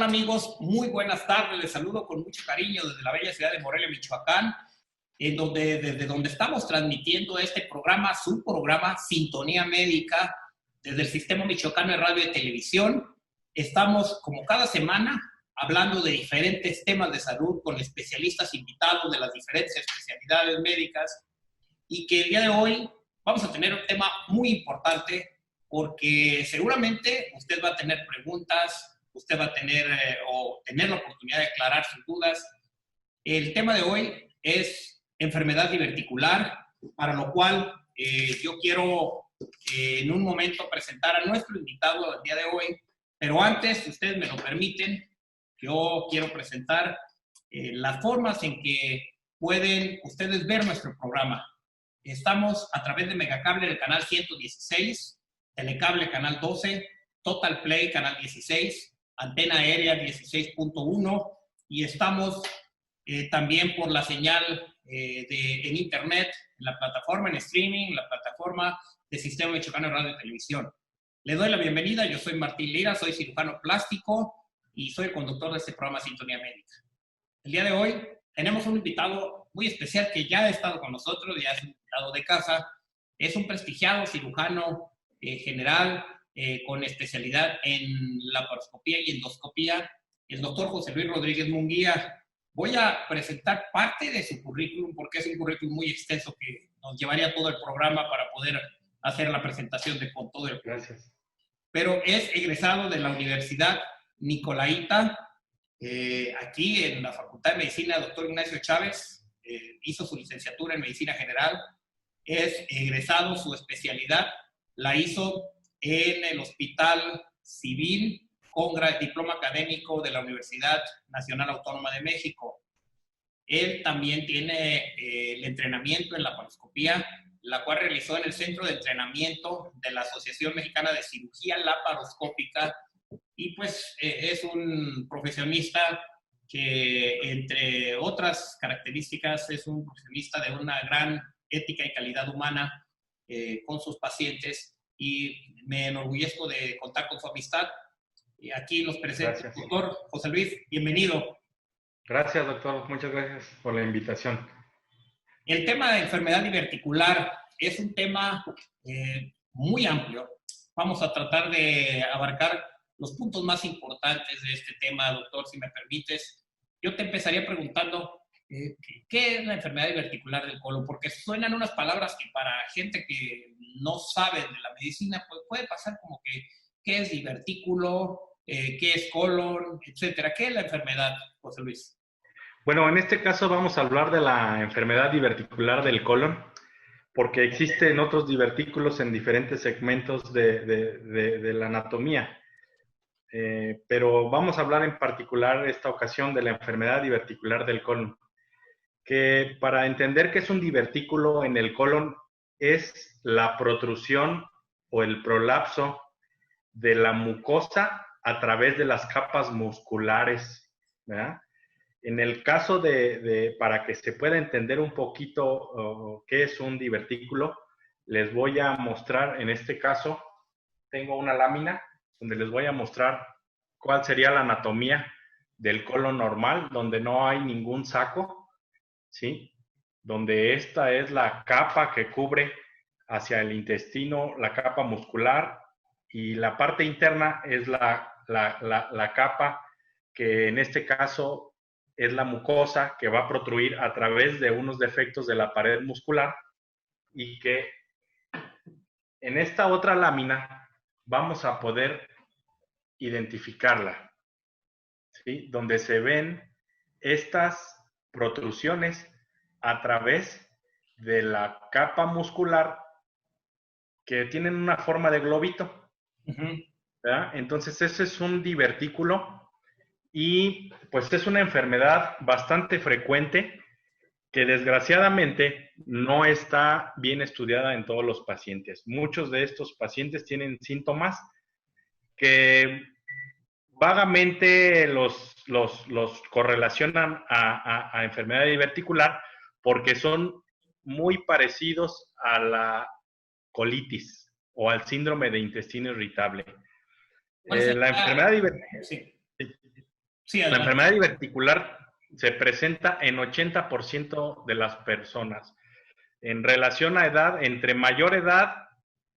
amigos? Muy buenas tardes. Les saludo con mucho cariño desde la bella ciudad de Morelia, Michoacán, desde donde estamos transmitiendo este programa, su programa Sintonía Médica, desde el Sistema Michoacano de Radio y Televisión. Estamos, como cada semana, hablando de diferentes temas de salud con especialistas invitados de las diferentes especialidades médicas, y que el día de hoy vamos a tener un tema muy importante porque seguramente usted va a tener preguntas, usted va a tener tener la oportunidad de aclarar sus dudas. El tema de hoy es enfermedad diverticular, para lo cual yo quiero en un momento presentar a nuestro invitado del día de hoy, pero antes, si ustedes me lo permiten, yo quiero presentar las formas en que pueden ustedes ver nuestro programa. Estamos a través de Megacable del canal 116, Telecable canal 12, Total Play canal 16, Antena Aérea 16.1 y estamos también por la señal en internet, en la plataforma en streaming, en la plataforma de Sistema Michoacano de Radio y Televisión. Le doy la bienvenida, yo soy Martín Lira, soy cirujano plástico y soy el conductor de este programa Sintonía Médica. El día de hoy tenemos un invitado muy especial que ya ha estado con nosotros, ya es un invitado de casa. Es un prestigiado cirujano general con especialidad en laparoscopía y endoscopía, el doctor José Luis Rodríguez Munguía. Voy a presentar parte de su currículum porque es un currículum muy extenso que nos llevaría todo el programa para poder hacer la presentación con todo el currículum. Gracias. Pero es egresado de la Universidad Nicolaita, aquí en la Facultad de Medicina, doctor Ignacio Chávez, hizo su licenciatura en Medicina General, es egresado, su especialidad la hizo en el Hospital Civil con diploma académico de la Universidad Nacional Autónoma de México. Él también tiene el entrenamiento en laparoscopía, la cual realizó en el Centro de Entrenamiento de la Asociación Mexicana de Cirugía Laparoscópica. Y pues es un profesionista que, entre otras características, es un profesionista de una gran ética y calidad humana con sus pacientes, y me enorgullezco de contar con su amistad. Y aquí los presento, doctor José Luis, bienvenido. Gracias, doctor. Muchas gracias por la invitación. El tema de enfermedad diverticular es un tema muy amplio. Vamos a tratar de abarcar los puntos más importantes de este tema, doctor, si me permites. Yo te empezaría preguntando, ¿qué es la enfermedad diverticular del colon? Porque suenan unas palabras que para gente que no sabe de la medicina, pues puede pasar como que, ¿qué es divertículo? ¿Qué es colon? Etcétera. ¿Qué es la enfermedad, José Luis? Bueno, en este caso vamos a hablar de la enfermedad diverticular del colon, porque existen otros divertículos en diferentes segmentos de la anatomía. Pero vamos a hablar en particular esta ocasión de la enfermedad diverticular del colon, que para entender qué es un divertículo en el colon es la protrusión o el prolapso de la mucosa a través de las capas musculares, ¿verdad? En el caso para que se pueda entender un poquito qué es un divertículo, les voy a mostrar, en este caso, tengo una lámina donde les voy a mostrar cuál sería la anatomía del colon normal, donde no hay ningún saco, ¿sí? Donde esta es la capa que cubre hacia el intestino, la capa muscular, y la parte interna es la capa que en este caso es la mucosa que va a protruir a través de unos defectos de la pared muscular, y que en esta otra lámina vamos a poder identificarla, ¿sí? Donde se ven estas protrusiones a través de la capa muscular que tienen una forma de globito, ¿verdad? Entonces ese es un divertículo, y pues es una enfermedad bastante frecuente que desgraciadamente no está bien estudiada en todos los pacientes. Muchos de estos pacientes tienen síntomas que vagamente los correlacionan a enfermedad diverticular porque son muy parecidos a la colitis o al síndrome de intestino irritable. La enfermedad diverticular... Sí. Sí, La adelante. enfermedad diverticular se presenta en 80% de las personas. En relación a edad, entre mayor edad,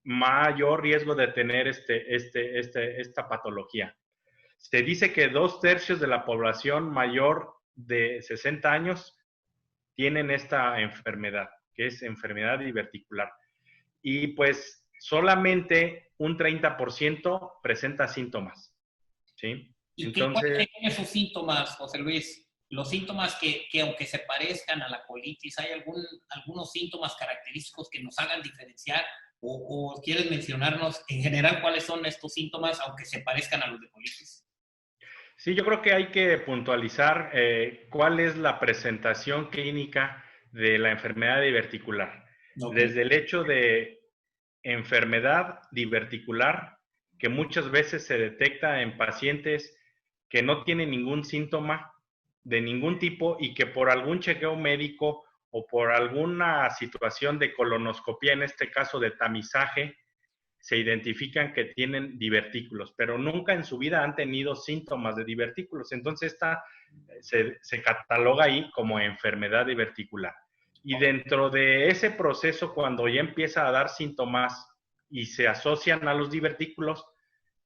mayor riesgo de tener esta patología. Se dice que 2/3 de la población mayor de 60 años tienen esta enfermedad, que es enfermedad diverticular. Y pues solamente un 30% presenta síntomas, ¿sí? ¿Y cuáles Entonces, serían esos síntomas, José Luis? Los síntomas que aunque se parezcan a la colitis, ¿hay algunos síntomas característicos que nos hagan diferenciar? O quieres mencionarnos en general cuáles son estos síntomas, aunque se parezcan a los de colitis? sí, yo creo que hay que puntualizar cuál es la presentación clínica de la enfermedad diverticular. Ok. Desde el hecho de enfermedad diverticular, que muchas veces se detecta en pacientes que no tienen ningún síntoma de ningún tipo y que por algún chequeo médico o por alguna situación de colonoscopía, en este caso de tamizaje, se identifican que tienen divertículos, pero nunca en su vida han tenido síntomas de divertículos. Entonces, esta se cataloga ahí como enfermedad diverticular. Y dentro de ese proceso, cuando ya empieza a dar síntomas y se asocian a los divertículos,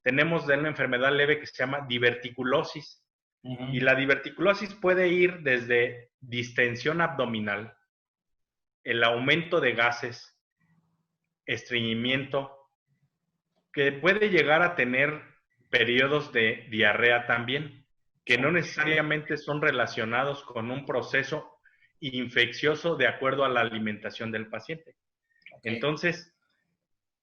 tenemos de una enfermedad leve que se llama diverticulosis. Y Ujú. la diverticulosis puede ir desde distensión abdominal, el aumento de gases, estreñimiento, que puede llegar a tener periodos de diarrea también, que no Ok. necesariamente son relacionados con un proceso infeccioso de acuerdo a la alimentación del paciente. Ok. Entonces,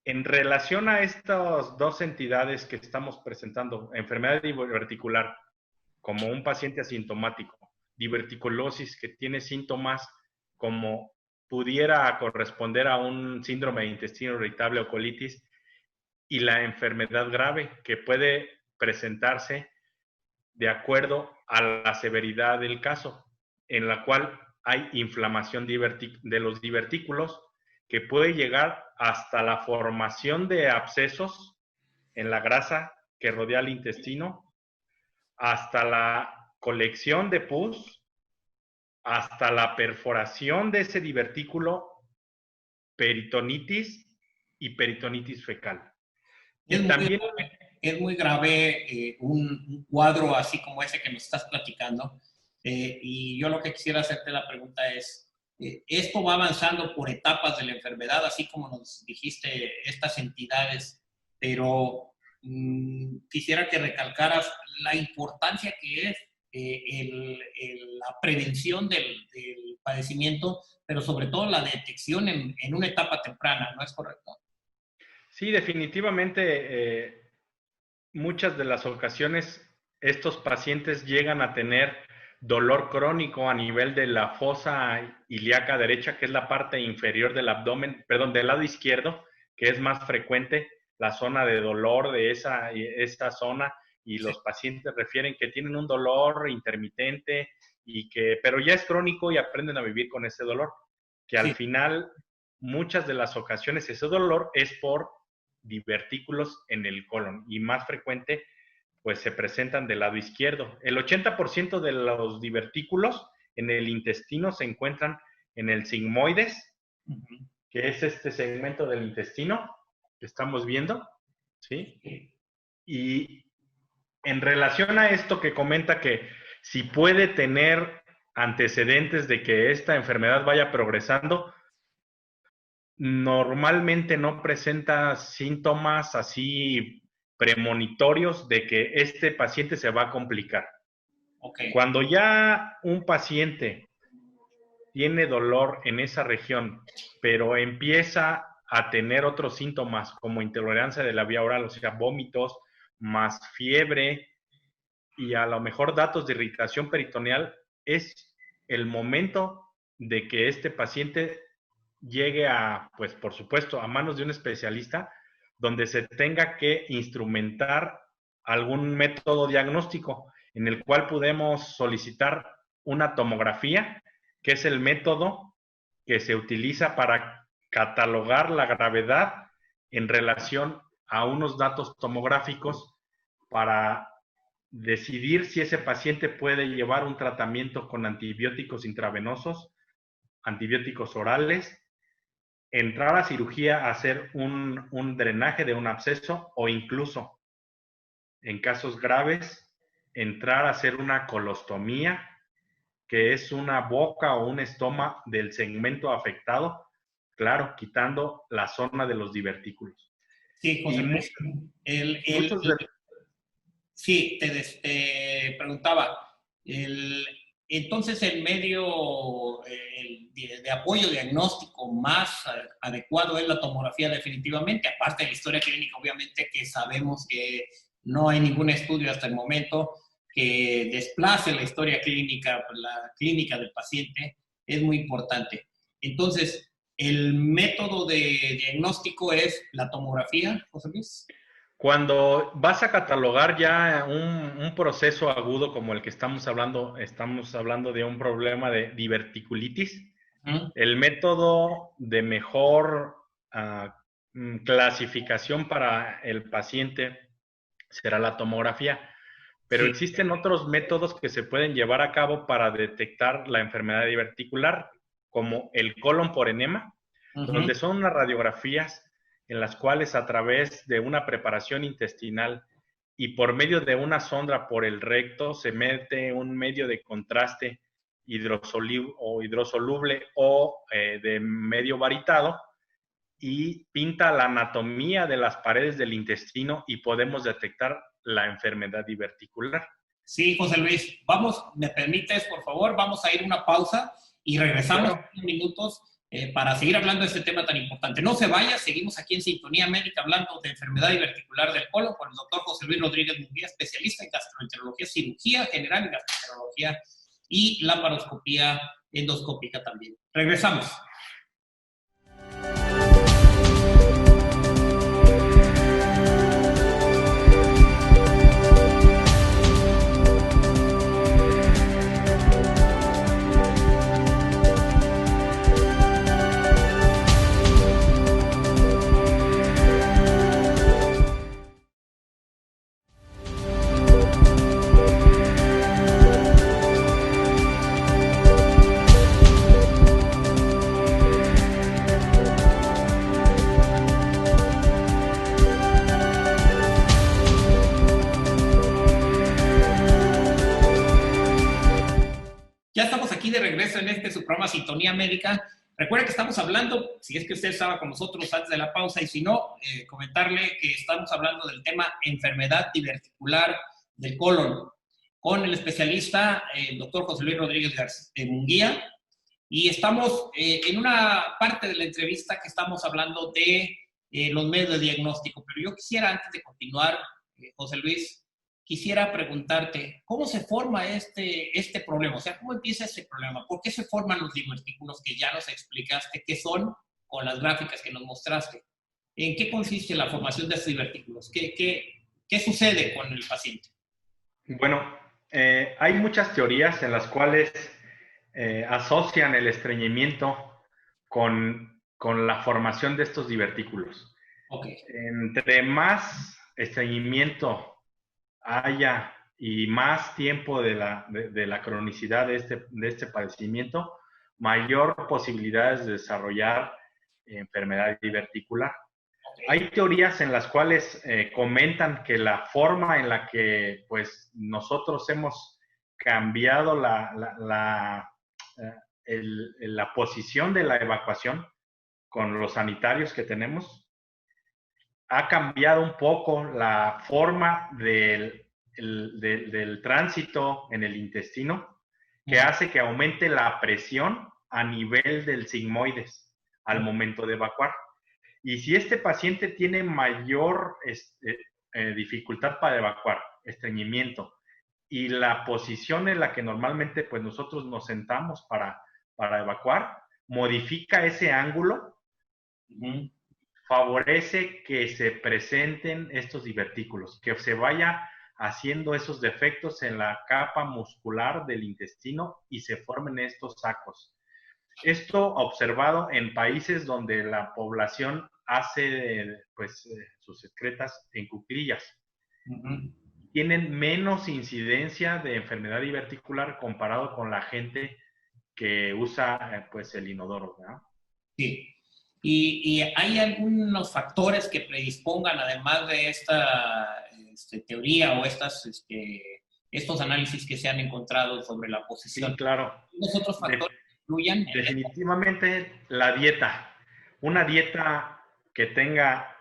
en relación a estas dos entidades que estamos presentando, enfermedad diverticular como un paciente asintomático, diverticulosis que tiene síntomas como pudiera corresponder a un síndrome de intestino irritable o colitis, y la enfermedad grave que puede presentarse de acuerdo a la severidad del caso, en la cual hay inflamación de los divertículos que puede llegar hasta la formación de abscesos en la grasa que rodea el intestino, hasta la colección de pus, hasta la perforación de ese divertículo, peritonitis y peritonitis fecal. Es Y muy también grave, es muy grave un cuadro así como ese que nos estás platicando. Y yo lo que quisiera hacerte la pregunta es, ¿esto va avanzando por etapas de la enfermedad, así como nos dijiste estas entidades? Pero quisiera que recalcaras la importancia que es la prevención del padecimiento, pero sobre todo la detección en una etapa temprana, ¿no es correcto? sí, definitivamente, muchas de las ocasiones estos pacientes llegan a tener dolor crónico a nivel de la fosa ilíaca derecha, que es la parte inferior del abdomen, perdón, del lado izquierdo, que es más frecuente la zona de dolor de esta zona, y Sí. los pacientes refieren que tienen un dolor intermitente pero ya es crónico y aprenden a vivir con ese dolor, que al Sí. final muchas de las ocasiones ese dolor es por divertículos en el colon, y más frecuente pues se presentan del lado izquierdo. El 80% de los divertículos en el intestino se encuentran en el sigmoides, Ujú. que es este segmento del intestino que estamos viendo, ¿sí? Sí. Y en relación a esto que comenta, que si puede tener antecedentes de que esta enfermedad vaya progresando, normalmente no presenta síntomas así premonitorios de que este paciente se va a complicar. Ok. Cuando ya un paciente tiene dolor en esa región, pero empieza a tener otros síntomas como intolerancia de la vía oral, o sea, vómitos, más fiebre y a lo mejor datos de irritación peritoneal, es el momento de que este paciente llegue a, pues por supuesto, a manos de un especialista, donde se tenga que instrumentar algún método diagnóstico en el cual podemos solicitar una tomografía, que es el método que se utiliza para catalogar la gravedad en relación a unos datos tomográficos para decidir si ese paciente puede llevar un tratamiento con antibióticos intravenosos, antibióticos orales, entrar a cirugía a hacer un drenaje de un absceso o incluso, en casos graves, entrar a hacer una colostomía, que es una boca o un estoma del segmento afectado, claro, quitando la zona de los divertículos. Sí, José Y Luis. muchos de... Sí, te preguntaba, el, entonces el medio de apoyo diagnóstico más adecuado es la tomografía definitivamente, aparte de la historia clínica, obviamente que sabemos que no hay ningún estudio hasta el momento que desplace la historia clínica, la clínica del paciente, es muy importante. Entonces, el método de diagnóstico es la tomografía, José Luis. Cuando vas a catalogar ya un proceso agudo como el que estamos hablando de un problema de diverticulitis, el método de mejor clasificación para el paciente será la tomografía, pero Sí. existen otros métodos que se pueden llevar a cabo para detectar la enfermedad diverticular, como el colon por enema, donde son unas radiografías en las cuales a través de una preparación intestinal y por medio de una sonda por el recto se mete un medio de contraste hidrosoluble o de medio varitado y pinta la anatomía de las paredes del intestino y podemos detectar la enfermedad diverticular. Sí, José Luis, vamos, ¿me permites, por favor? Vamos a ir a una pausa y regresamos en unos minutos para seguir hablando de este tema tan importante. No se vaya, seguimos aquí en Sintonía Médica hablando de enfermedad diverticular del colon con el doctor José Luis Rodríguez Munguía, especialista en gastroenterología, cirugía general y gastroenterología y laparoscopía endoscópica también. Regresamos. Ya estamos aquí de regreso en su programa Sintonía Médica. Recuerden que estamos hablando, si es que usted estaba con nosotros antes de la pausa, y si no, comentarle que estamos hablando del tema enfermedad diverticular del colon con el especialista, el doctor José Luis Rodríguez Munguía. Y estamos en una parte de la entrevista que estamos hablando de los medios de diagnóstico. Pero yo quisiera, antes de continuar, José Luis, quisiera preguntarte, ¿cómo se forma este problema? O sea, ¿cómo empieza este problema? ¿Por qué se forman los divertículos que ya nos explicaste qué son con las gráficas que nos mostraste? ¿En qué consiste la formación de estos divertículos? ¿Qué sucede con el paciente? Bueno, hay muchas teorías en las cuales asocian el estreñimiento con la formación de estos divertículos. Okay. Entre más estreñimiento haya y más tiempo de la cronicidad de este padecimiento, mayor posibilidades de desarrollar enfermedad diverticular. Okay. Hay teorías en las cuales comentan que la forma en la que pues, nosotros hemos cambiado la posición de la evacuación con los sanitarios que tenemos, ha cambiado un poco la forma del tránsito en el intestino, que hace que aumente la presión a nivel del sigmoides al momento de evacuar. Y si este paciente tiene mayor dificultad para evacuar, estreñimiento, y la posición en la que normalmente pues, nosotros nos sentamos para evacuar, modifica ese ángulo, favorece que se presenten estos divertículos, que se vaya haciendo esos defectos en la capa muscular del intestino y se formen estos sacos. Esto observado en países donde la población hace pues, sus excretas en cuclillas. tienen menos incidencia de enfermedad diverticular comparado con la gente que usa pues el inodoro, ¿verdad? Sí. Y hay algunos factores que predispongan, además de esta teoría o estos análisis que se han encontrado sobre la Sí, posición. claro. ¿Los otros factores que influyen en esto? Definitivamente la dieta. Una dieta que tenga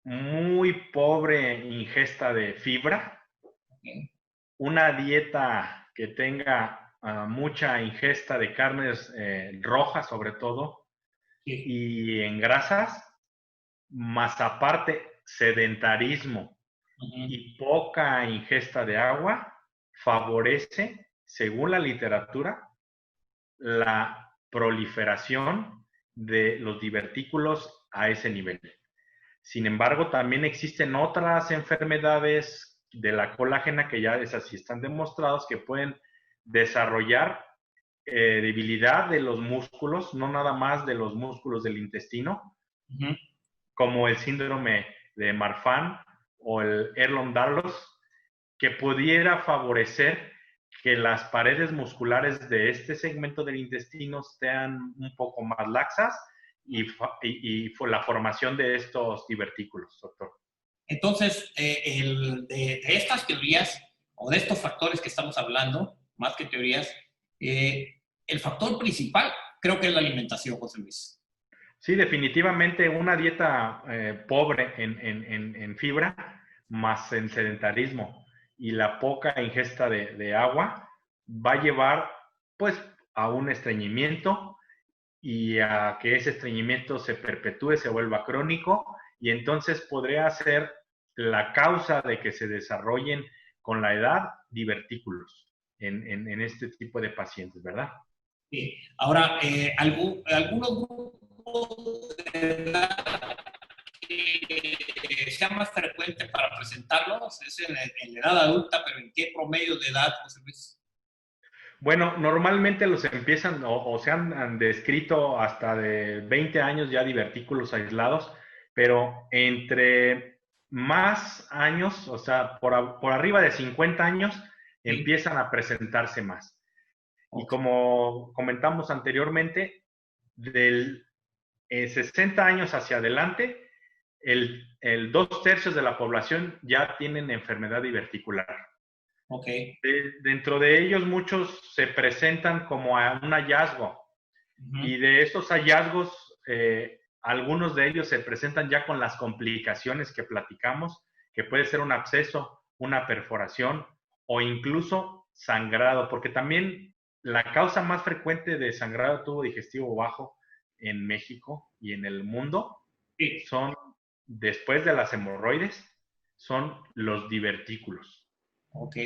muy pobre ingesta de fibra, Okay. una dieta que tenga mucha ingesta de carnes rojas sobre todo Sí. y en grasas, más aparte sedentarismo Ujú. y poca ingesta de agua, favorece, según la literatura, la proliferación de los divertículos a ese nivel. Sin embargo, también existen otras enfermedades de la colágena que ya esas sí están demostradas que pueden desarrollar debilidad de los músculos, no nada más de los músculos del intestino, Ujú. como el síndrome de Marfan o el Ehlers-Danlos, que pudiera favorecer que las paredes musculares de este segmento del intestino sean un poco más laxas y la formación de estos divertículos, doctor. Entonces, de estas teorías o de estos factores que estamos hablando, más que teorías, el factor principal creo que es la alimentación, José Luis. Sí, definitivamente una dieta pobre en fibra, más en sedentarismo y la poca ingesta de agua, va a llevar pues a un estreñimiento y a que ese estreñimiento se perpetúe, se vuelva crónico y entonces podría ser la causa de que se desarrollen con la edad divertículos en este tipo de pacientes, ¿verdad? Sí. Ahora, algunos grupos de edad que sea más frecuente para presentarlos es en la edad adulta, pero ¿en qué promedio de edad, José Luis? Bueno, normalmente los empiezan o se han descrito hasta de 20 años ya divertículos aislados, pero entre más años, o sea, por arriba de 50 años, Sí. empiezan a presentarse más. Y Ok. como comentamos anteriormente, del 60 años hacia adelante, el 2/3 de la población ya tienen enfermedad diverticular. Ok. Dentro de ellos muchos se presentan como a un hallazgo Uh-huh. y de estos hallazgos algunos de ellos se presentan ya con las complicaciones que platicamos, que puede ser un absceso, una perforación o incluso sangrado, porque también la causa más frecuente de sangrado de tubo digestivo bajo en México y en el mundo Sí. son, después de las hemorroides, son los divertículos. Ok.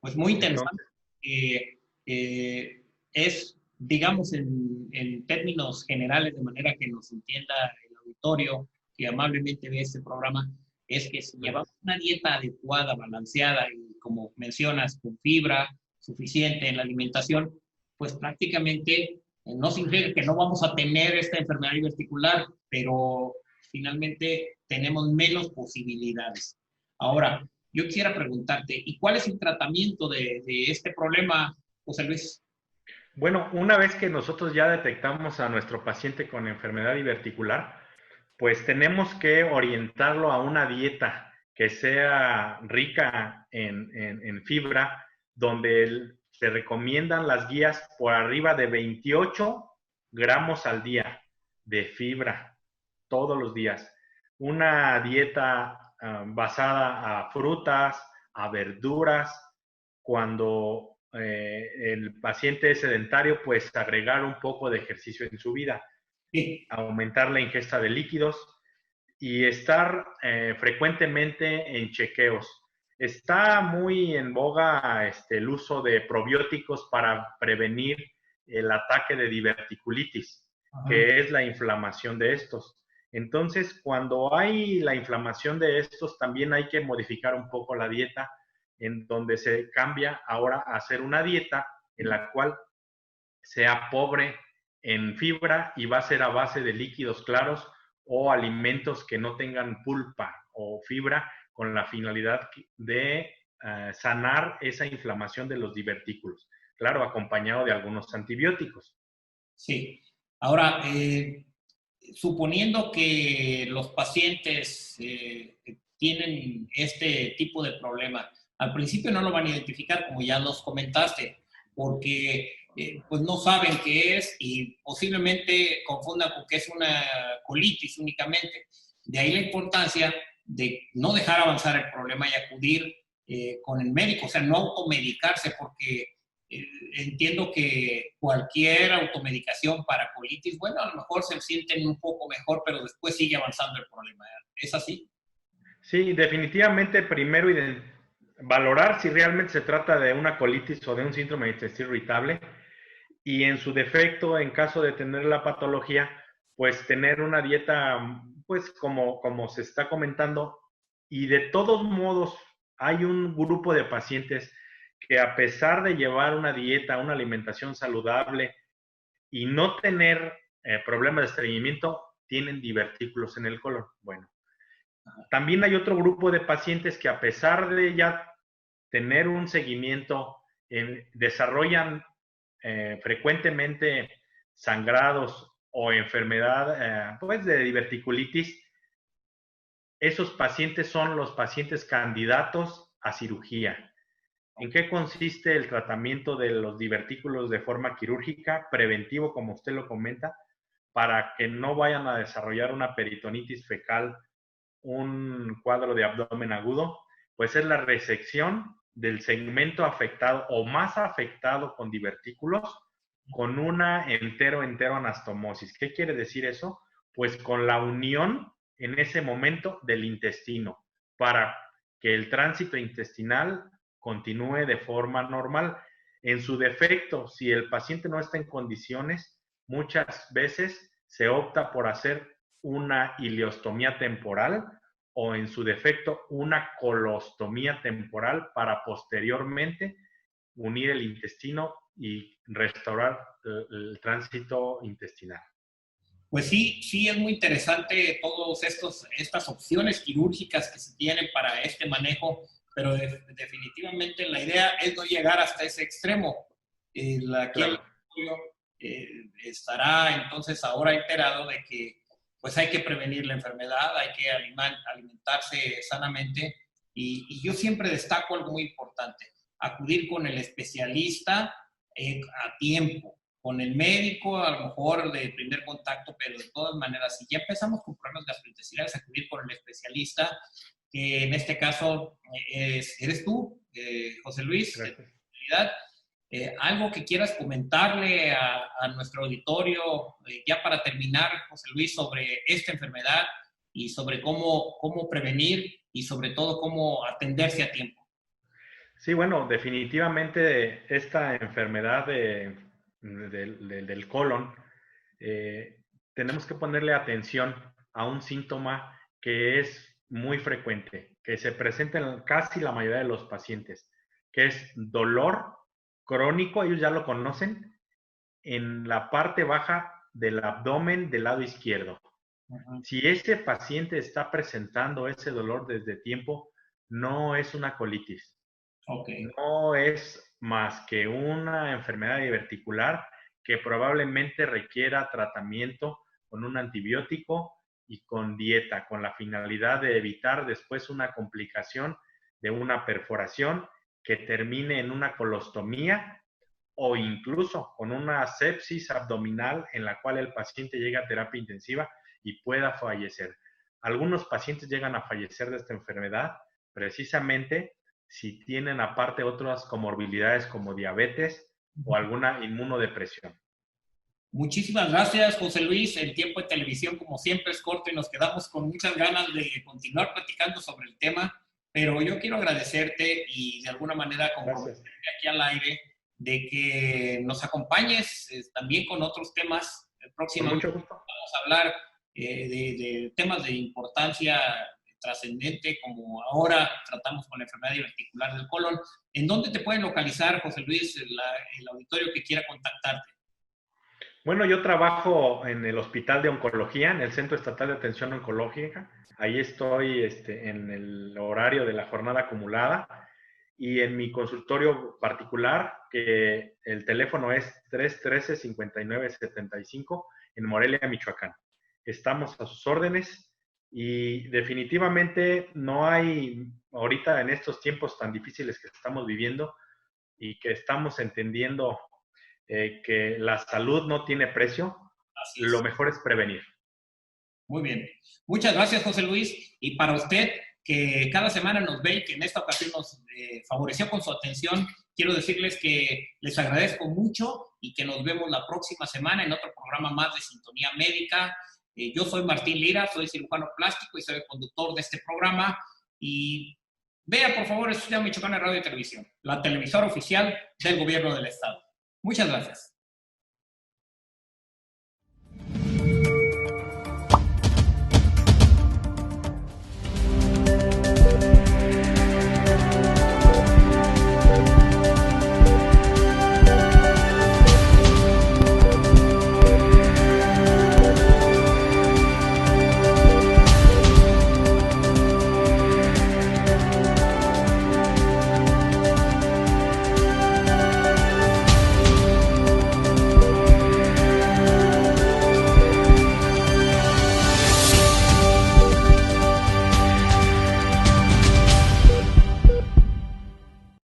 Pues muy interesante. Entonces, Es, digamos, en términos generales, de manera que nos entienda el auditorio que amablemente ve este programa, es que si llevamos una dieta adecuada, balanceada y, como mencionas, con fibra suficiente en la alimentación, pues prácticamente no significa que no vamos a tener esta enfermedad diverticular, pero finalmente tenemos menos posibilidades. Ahora, yo quisiera preguntarte, ¿y cuál es el tratamiento de este problema, José Luis? bueno, una vez que nosotros ya detectamos a nuestro paciente con enfermedad diverticular, pues tenemos que orientarlo a una dieta que sea rica en fibra, donde se recomiendan las guías por arriba de 28 gramos al día de fibra todos los días. Una dieta basada a frutas, a verduras. Cuando el paciente es sedentario, pues agregar un poco de ejercicio en su vida, Sí. aumentar la ingesta de líquidos y estar frecuentemente en chequeos. Está muy en boga el uso de probióticos para prevenir el ataque de diverticulitis, Ajá. que es la inflamación de estos. Entonces, cuando hay la inflamación de estos, también hay que modificar un poco la dieta, en donde se cambia ahora a hacer una dieta en la cual sea pobre en fibra y va a ser a base de líquidos claros o alimentos que no tengan pulpa o fibra con la finalidad de sanar esa inflamación de los divertículos. Claro, acompañado de algunos antibióticos. Sí. Ahora, suponiendo que los pacientes tienen este tipo de problema, al principio no lo van a identificar, como ya nos comentaste, porque pues no saben qué es y posiblemente confundan con que es una colitis únicamente. De ahí la importancia de no dejar avanzar el problema y acudir con el médico, o sea, no automedicarse, porque entiendo que cualquier automedicación para colitis, bueno, a lo mejor se sienten un poco mejor, pero después sigue avanzando el problema. ¿Es así? Sí, definitivamente primero valorar si realmente se trata de una colitis o de un síndrome de intestino irritable y en su defecto, en caso de tener la patología, pues tener una dieta, pues como se está comentando, y de todos modos hay un grupo de pacientes que a pesar de llevar una dieta, una alimentación saludable y no tener problemas de estreñimiento, tienen divertículos en el colon. Bueno, también hay otro grupo de pacientes que a pesar de ya tener un seguimiento, desarrollan frecuentemente sangrados o enfermedad pues de diverticulitis. Esos pacientes son los pacientes candidatos a cirugía. ¿En qué consiste el tratamiento de los divertículos de forma quirúrgica? Preventivo, como usted lo comenta, para que no vayan a desarrollar una peritonitis fecal, un cuadro de abdomen agudo, pues es la resección del segmento afectado o más afectado con divertículos con una entero anastomosis. ¿Qué quiere decir eso? Pues con la unión en ese momento del intestino para que el tránsito intestinal continúe de forma normal. En su defecto, si el paciente no está en condiciones, muchas veces se opta por hacer una ileostomía temporal o en su defecto una colostomía temporal para posteriormente unir el intestino y restaurar el tránsito intestinal. Pues sí, sí es muy interesante todas estas opciones quirúrgicas que se tienen para este manejo, pero definitivamente la idea es no llegar hasta ese extremo. Aquí el estudio estará entonces ahora enterado de que pues hay que prevenir la enfermedad, hay que alimentarse sanamente y yo siempre destaco algo muy importante, acudir con el especialista a tiempo, con el médico, a lo mejor de primer contacto, pero de todas maneras, si ya empezamos con problemas gastrointestinales, acudir con el especialista, que en este caso eres tú, José Luis, de tu especialidad. Algo que quieras comentarle a nuestro auditorio, ya para terminar, José Luis, sobre esta enfermedad y sobre cómo prevenir y sobre todo cómo atenderse a tiempo. Sí, bueno, definitivamente esta enfermedad del colon, tenemos que ponerle atención a un síntoma que es muy frecuente, que se presenta en casi la mayoría de los pacientes, que es dolor crónico, ellos ya lo conocen, en la parte baja del abdomen del lado izquierdo. Uh-huh. Si ese paciente está presentando ese dolor desde tiempo, no es una colitis. Okay. No es más que una enfermedad diverticular que probablemente requiera tratamiento con un antibiótico y con dieta, con la finalidad de evitar después una complicación de una perforación que termine en una colostomía o incluso con una sepsis abdominal en la cual el paciente llega a terapia intensiva y pueda fallecer. Algunos pacientes llegan a fallecer de esta enfermedad precisamente si tienen aparte otras comorbilidades como diabetes o alguna inmunodepresión. Muchísimas gracias, José Luis. El tiempo de televisión, como siempre, es corto y nos quedamos con muchas ganas de continuar platicando sobre el tema, pero yo quiero agradecerte y de alguna manera comprometerte aquí al aire de que nos acompañes también con otros temas. Próximamente vamos a hablar de temas de importancia trascendente, como ahora tratamos con la enfermedad diverticular del colon. ¿En dónde te pueden localizar, José Luis, el auditorio que quiera contactarte? Bueno, yo trabajo en el Hospital de Oncología, en el Centro Estatal de Atención Oncológica. Ahí estoy en el horario de la jornada acumulada y en mi consultorio particular, que el teléfono es 313-5975 en Morelia, Michoacán. Estamos a sus órdenes y definitivamente no hay, ahorita en estos tiempos tan difíciles que estamos viviendo y que estamos entendiendo que la salud no tiene precio, lo mejor es prevenir. Muy bien. Muchas gracias, José Luis. Y para usted, que cada semana nos ve y que en esta ocasión nos favoreció con su atención, quiero decirles que les agradezco mucho y que nos vemos la próxima semana en otro programa más de Sintonía Médica. Yo soy Martín Lira, soy cirujano plástico y soy el conductor de este programa. Y vea, por favor, Estudio Michoacán de Radio y Televisión, la televisora oficial del gobierno del estado. Muchas gracias.